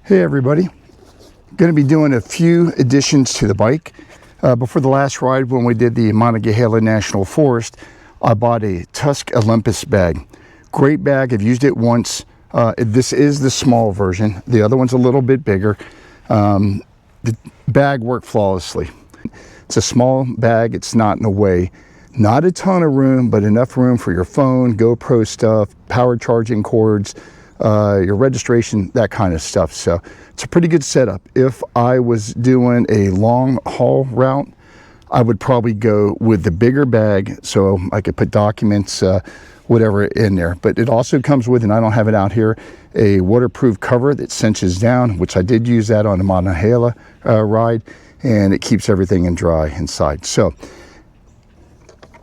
Hey everybody, going to be doing a few additions to the bike. Before the last ride when we did the Monongahela National Forest, I bought a Tusk Olympus bag. Great bag, I've used it once. This is the small version, the other one's a little bit bigger. The bag worked flawlessly. It's a small bag, it's not in the way. Not a ton of room, but enough room for your phone, GoPro stuff, power charging cords, your registration, that kind of stuff. So it's a pretty good setup. If I was doing a long haul route, I would probably go with the bigger bag so I could put documents, whatever in there. But it also comes with, and I don't have it out here, a waterproof cover that cinches down, which I did use that on the Monongahela ride, and it keeps everything in dry inside. So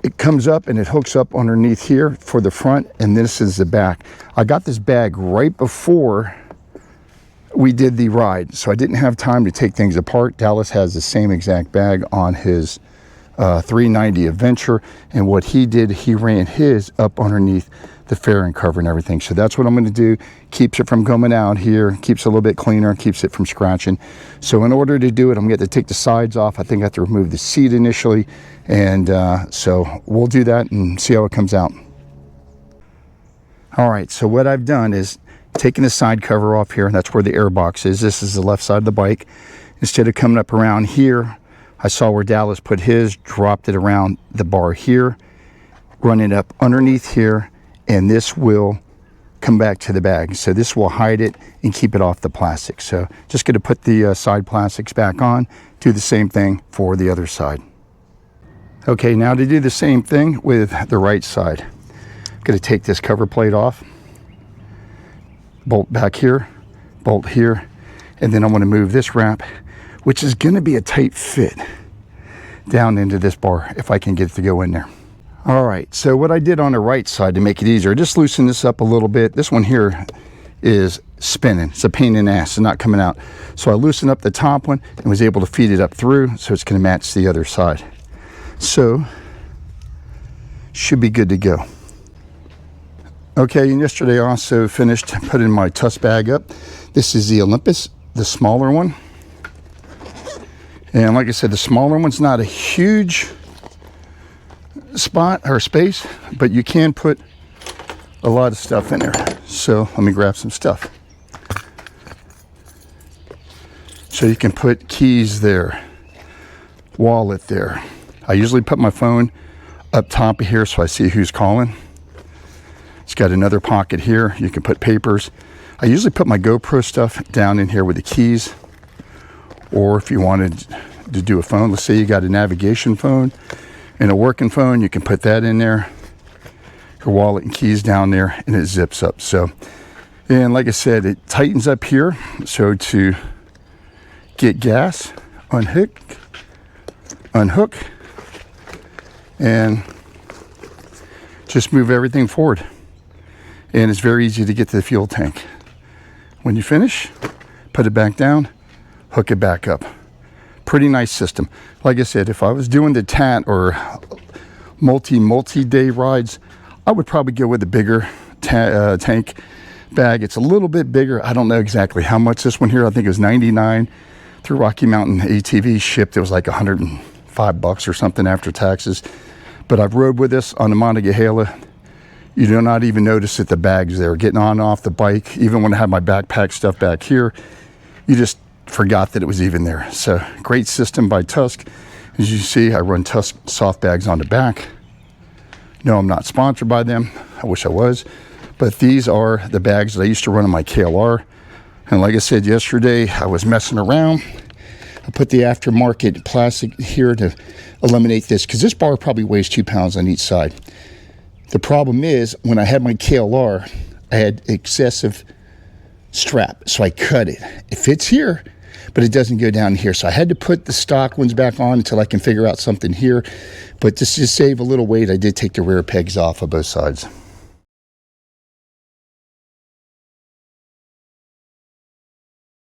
it comes up and it hooks up underneath here for the front, and this is the back. I got this bag right before we did the ride, so I didn't have time to take things apart. Dallas has the same exact bag on his 390 Adventure, and what he did, he ran his up underneath the fairing cover and everything. So that's what I'm going to do. Keeps it from coming out here, keeps it a little bit cleaner, keeps it from scratching. So in order to do it, I'm going to have to take the sides off. I think I have to remove the seat initially, and so we'll do that and see how it comes out. All right, so what I've done is taken the side cover off here. That's where the air box is. This is the left side of the bike. Instead of coming up around here, I saw where Dallas put his, dropped it around the bar here, run it up underneath here, and this will come back to the bag. So this will hide it and keep it off the plastic. So just going to put the side plastics back on, do the same thing for the other side. Okay, now to do the same thing with the right side. I'm going to take this cover plate off, bolt back here, bolt here, and then I'm going to move this wrap, which is going to be a tight fit, down into this bar if I can get it to go in there. All right, so what I did on the right side to make it easier, just loosen this up a little bit. This one here is spinning. It's a pain in the ass. It's not coming out. So I loosened up the top one and was able to feed it up through, so it's going to match the other side. So should be good to go. Okay, and yesterday I also finished putting my Tusk bag up. This is the Olympus, the smaller one. And like I said, the smaller one's not a huge spot or space, but you can put a lot of stuff in there. So let me grab some stuff. So you can put keys there, wallet there. I usually put my phone up top of here so I see who's calling. It's got another pocket here. You can put papers. I usually put my GoPro stuff down in here with the keys. Or if you wanted to do a phone, let's say you got a navigation phone and a working phone, you can put that in there. Your wallet and keys down there, and it zips up. So, and like I said, it tightens up here. So to get gas, unhook, and just move everything forward. And it's very easy to get to the fuel tank. When you finish, put it back down, hook it back up. Pretty nice system. Like I said, if I was doing the TAT or multi-day rides, I would probably go with a bigger tank bag. It's a little bit bigger. I don't know exactly how much this one here. I think it was $99 through Rocky Mountain ATV shipped. It was like $105 or something after taxes. But I've rode with this on the Monongahela. You do not even notice that the bag's there. Getting on and off the bike, even when I have my backpack stuff back here, you just forgot that it was even there. So great system by Tusk. As you see, I run Tusk soft bags on the back. No, I'm not sponsored by them. I wish I was. But these are the bags that I used to run on my KLR. And like I said yesterday, I was messing around. I put the aftermarket plastic here to eliminate this, because this bar probably weighs 2 pounds on each side. The problem is, when I had my KLR, I had excessive strap, so I cut it. It fits here, but it doesn't go down here. So I had to put the stock ones back on until I can figure out something here. But just to save a little weight, I did take the rear pegs off of both sides.